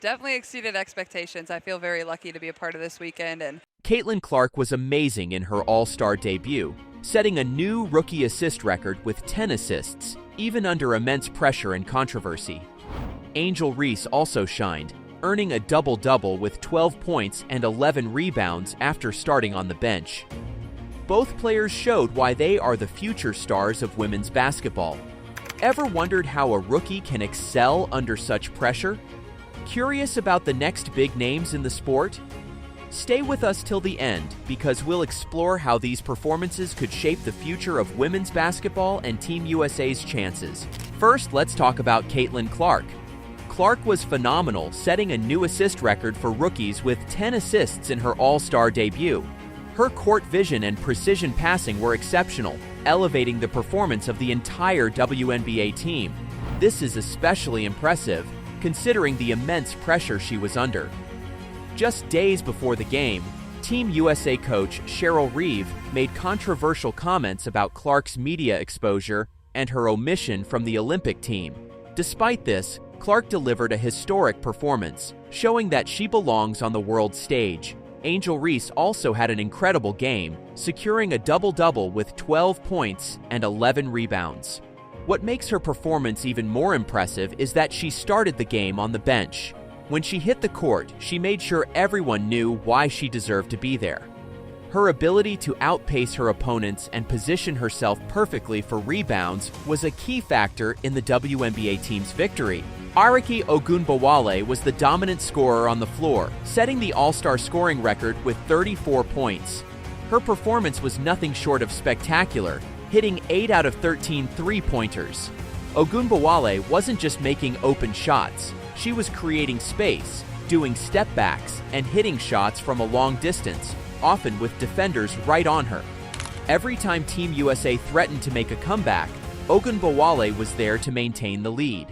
Definitely exceeded expectations. I feel very lucky to be a part of this weekend. And Caitlin Clark was amazing in her All-Star debut, setting a new rookie assist record with 10 assists, even under immense pressure and controversy. Angel Reese also shined, earning a double-double with 12 points and 11 rebounds after starting on the bench. Both players showed why they are the future stars of women's basketball. Ever wondered how a rookie can excel under such pressure? Curious about the next big names in the sport? Stay with us till the end because we'll explore how these performances could shape the future of women's basketball and Team USA's chances. First, let's talk about Caitlin Clark. Clark was phenomenal, setting a new assist record for rookies with 10 assists in her All-Star debut. Her court vision and precision passing were exceptional, elevating the performance of the entire WNBA team. This is especially impressive, considering the immense pressure she was under. Just days before the game, Team USA coach Cheryl Reeve made controversial comments about Clark's media exposure and her omission from the Olympic team. Despite this, Clark delivered a historic performance, showing that she belongs on the world stage. Angel Reese also had an incredible game, securing a double-double with 12 points and 11 rebounds. What makes her performance even more impressive is that she started the game on the bench. When she hit the court, she made sure everyone knew why she deserved to be there. Her ability to outpace her opponents and position herself perfectly for rebounds was a key factor in the WNBA team's victory. Arike Ogunbowale was the dominant scorer on the floor, setting the All-Star scoring record with 34 points. Her performance was nothing short of spectacular, hitting 8 out of 13 three-pointers. Ogunbowale wasn't just making open shots, she was creating space, doing step-backs, and hitting shots from a long distance, often with defenders right on her. Every time Team USA threatened to make a comeback, Ogunbowale was there to maintain the lead.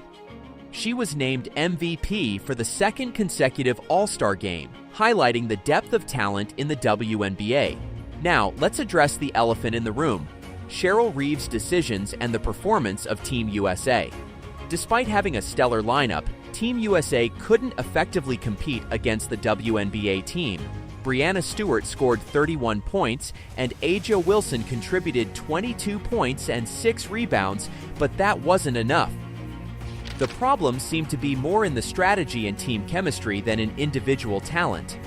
She was named MVP for the second consecutive All-Star game, highlighting the depth of talent in the WNBA. Now, let's address the elephant in the room: Cheryl Reeve's decisions and the performance of Team USA. Despite having a stellar lineup, Team USA couldn't effectively compete against the WNBA team. Breanna Stewart scored 31 points, and A'ja Wilson contributed 22 points and 6 rebounds, but that wasn't enough. The problem seemed to be more in the strategy and team chemistry than in individual talent.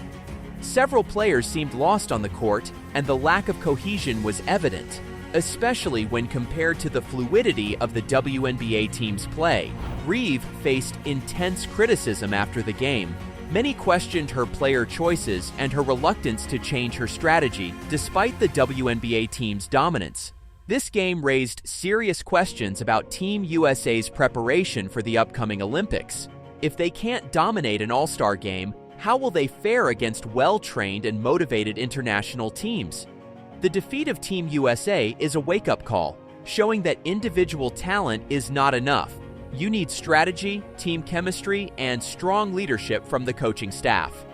Several players seemed lost on the court, and the lack of cohesion was evident, especially when compared to the fluidity of the WNBA team's play. Reeve faced intense criticism after the game. Many questioned her player choices and her reluctance to change her strategy despite the WNBA team's dominance. This game raised serious questions about Team USA's preparation for the upcoming Olympics. If they can't dominate an All-Star game, how will they fare against well-trained and motivated international teams? The defeat of Team USA is a wake-up call, showing that individual talent is not enough. You need strategy, team chemistry, and strong leadership from the coaching staff.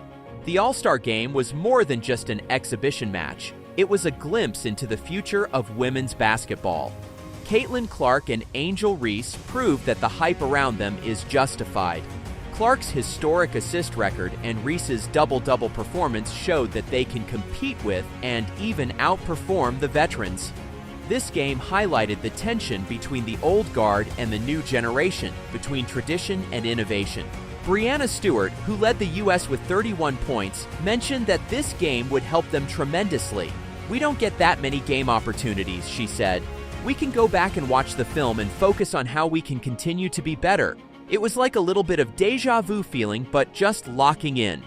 The All-Star Game was more than just an exhibition match. It was a glimpse into the future of women's basketball. Caitlin Clark and Angel Reese proved that the hype around them is justified. Clark's historic assist record and Reese's double-double performance showed that they can compete with and even outperform the veterans. This game highlighted the tension between the old guard and the new generation, between tradition and innovation. Breanna Stewart, who led the U.S. with 31 points, mentioned that this game would help them tremendously. "We don't get that many game opportunities," she said. "We can go back and watch the film and focus on how we can continue to be better." It was like a little bit of deja vu feeling, but just locking in.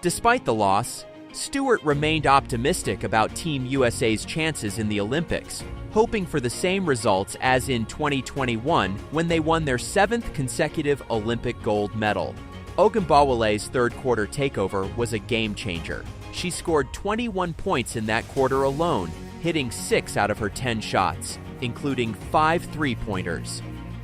Despite the loss, Stewart remained optimistic about Team USA's chances in the Olympics, hoping for the same results as in 2021 when they won their 7th consecutive Olympic gold medal. Ogunbowale's third-quarter takeover was a game-changer. She scored 21 points in that quarter alone, hitting 6 out of her 10 shots, including 5 three-pointers.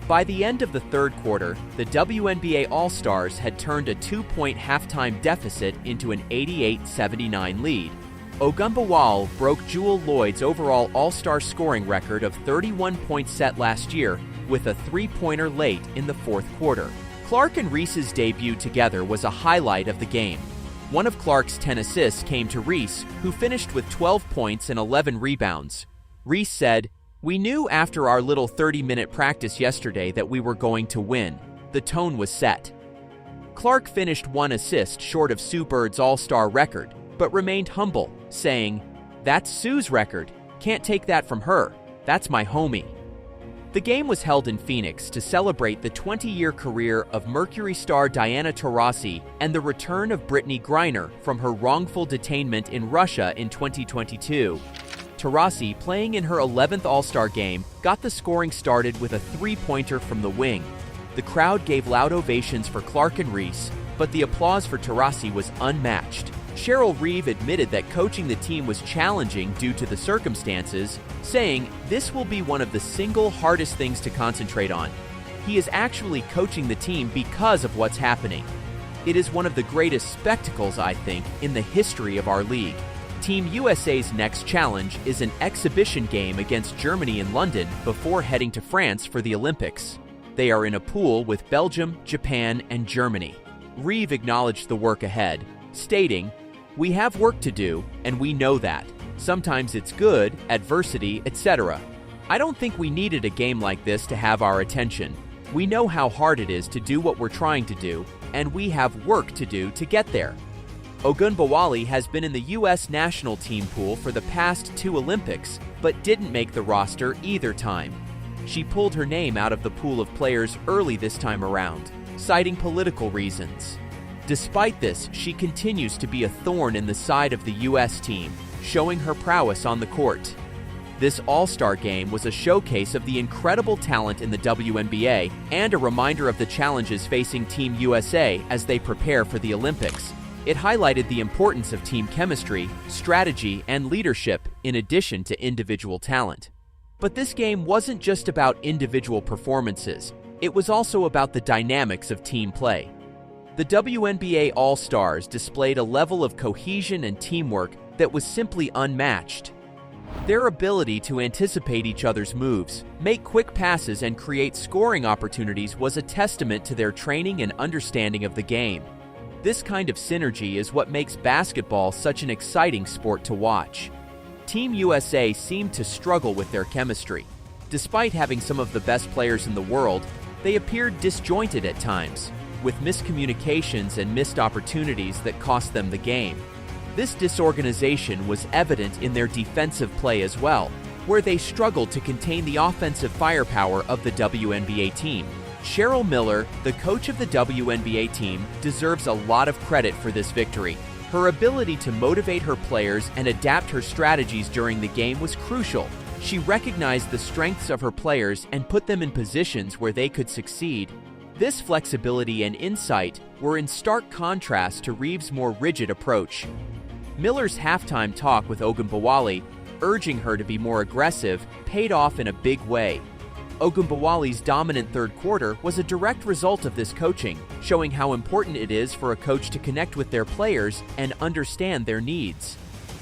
By the end of the third quarter, the WNBA All-Stars had turned a 2-point halftime deficit into an 88-79 lead. Ogunbowale broke Jewel Lloyd's overall All-Star scoring record of 31 points set last year with a three-pointer late in the fourth quarter. Clark and Reese's debut together was a highlight of the game. One of Clark's 10 assists came to Reese, who finished with 12 points and 11 rebounds. Reese said, "We knew after our little 30-minute practice yesterday that we were going to win. The tone was set." Clark finished 1 assist short of Sue Bird's All-Star record, but remained humble, saying, "That's Sue's record. Can't take that from her. That's my homie." The game was held in Phoenix to celebrate the 20-year career of Mercury star Diana Taurasi and the return of Brittany Griner from her wrongful detainment in Russia in 2022. Taurasi, playing in her 11th All-Star game, got the scoring started with a three-pointer from the wing. The crowd gave loud ovations for Clark and Reese, but the applause for Taurasi was unmatched. Cheryl Reeve admitted that coaching the team was challenging due to the circumstances, saying, "This will be one of the single hardest things to concentrate on. He is actually coaching the team because of what's happening. It is one of the greatest spectacles, I think, in the history of our league." Team USA's next challenge is an exhibition game against Germany in London before heading to France for the Olympics. They are in a pool with Belgium, Japan, and Germany. Reeve acknowledged the work ahead, stating, "We have work to do, and we know that. Sometimes it's good, adversity, etc. I don't think we needed a game like this to have our attention. We know how hard it is to do what we're trying to do, and we have work to do to get there." Ogunbowale has been in the U.S. national team pool for the past 2 Olympics, but didn't make the roster either time. She pulled her name out of the pool of players early this time around, citing political reasons. Despite this, she continues to be a thorn in the side of the U.S. team, showing her prowess on the court. This All-Star game was a showcase of the incredible talent in the WNBA and a reminder of the challenges facing Team USA as they prepare for the Olympics. It highlighted the importance of team chemistry, strategy, and leadership in addition to individual talent. But this game wasn't just about individual performances. It was also about the dynamics of team play. The WNBA All-Stars displayed a level of cohesion and teamwork that was simply unmatched. Their ability to anticipate each other's moves, make quick passes, and create scoring opportunities was a testament to their training and understanding of the game. This kind of synergy is what makes basketball such an exciting sport to watch. Team USA seemed to struggle with their chemistry. Despite having some of the best players in the world, they appeared disjointed at times, with miscommunications and missed opportunities that cost them the game. This disorganization was evident in their defensive play as well, where they struggled to contain the offensive firepower of the WNBA team. Cheryl Miller, the coach of the WNBA team, deserves a lot of credit for this victory. Her ability to motivate her players and adapt her strategies during the game was crucial. She recognized the strengths of her players and put them in positions where they could succeed. This flexibility and insight were in stark contrast to Reeve's more rigid approach. Miller's halftime talk with Ogunbowale, urging her to be more aggressive, paid off in a big way. Ogunbowale's dominant third quarter was a direct result of this coaching, showing how important it is for a coach to connect with their players and understand their needs.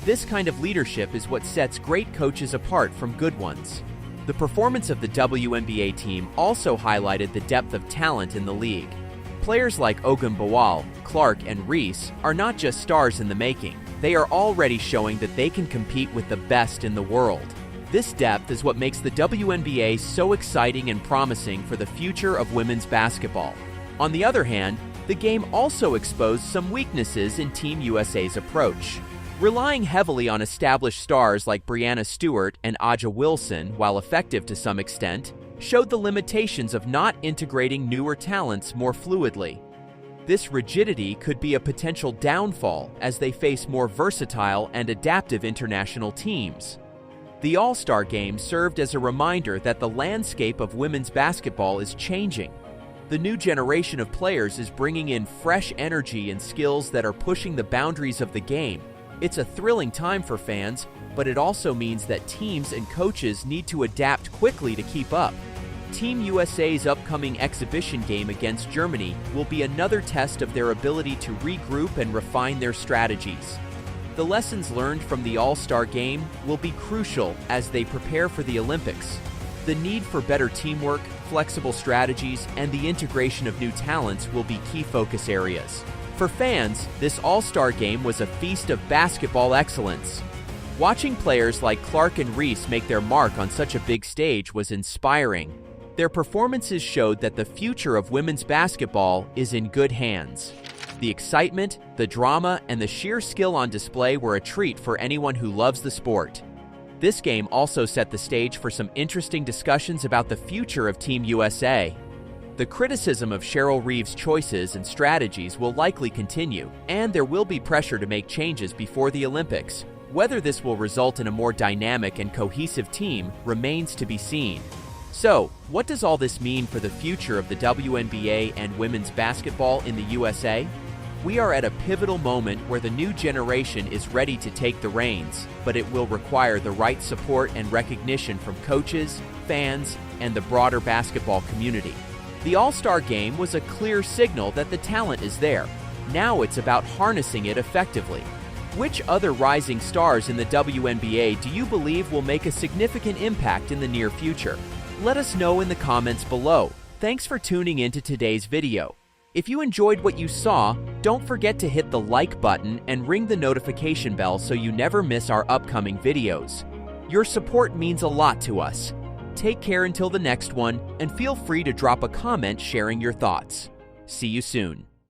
This kind of leadership is what sets great coaches apart from good ones. The performance of the WNBA team also highlighted the depth of talent in the league. Players like Ogunbowale, Clark, and Reese are not just stars in the making. They are already showing that they can compete with the best in the world. This depth is what makes the WNBA so exciting and promising for the future of women's basketball. On the other hand, the game also exposed some weaknesses in Team USA's approach. Relying heavily on established stars like Breanna Stewart and Aja Wilson, while effective to some extent, showed the limitations of not integrating newer talents more fluidly. This rigidity could be a potential downfall as they face more versatile and adaptive international teams. The All-Star Game served as a reminder that the landscape of women's basketball is changing. The new generation of players is bringing in fresh energy and skills that are pushing the boundaries of the game. It's a thrilling time for fans, but it also means that teams and coaches need to adapt quickly to keep up. Team USA's upcoming exhibition game against Germany will be another test of their ability to regroup and refine their strategies. The lessons learned from the All-Star Game will be crucial as they prepare for the Olympics. The need for better teamwork, flexible strategies, and the integration of new talents will be key focus areas. For fans, this All-Star Game was a feast of basketball excellence. Watching players like Clark and Reese make their mark on such a big stage was inspiring. Their performances showed that the future of women's basketball is in good hands. The excitement, the drama, and the sheer skill on display were a treat for anyone who loves the sport. This game also set the stage for some interesting discussions about the future of Team USA. The criticism of Cheryl Reeve's choices and strategies will likely continue, and there will be pressure to make changes before the Olympics. Whether this will result in a more dynamic and cohesive team remains to be seen. So, what does all this mean for the future of the WNBA and women's basketball in the USA? We are at a pivotal moment where the new generation is ready to take the reins, but it will require the right support and recognition from coaches, fans, and the broader basketball community. The All-Star Game was a clear signal that the talent is there. Now it's about harnessing it effectively. Which other rising stars in the WNBA do you believe will make a significant impact in the near future? Let us know in the comments below. Thanks for tuning into today's video. If you enjoyed what you saw, don't forget to hit the like button and ring the notification bell so you never miss our upcoming videos. Your support means a lot to us. Take care until the next one, and feel free to drop a comment sharing your thoughts. See you soon.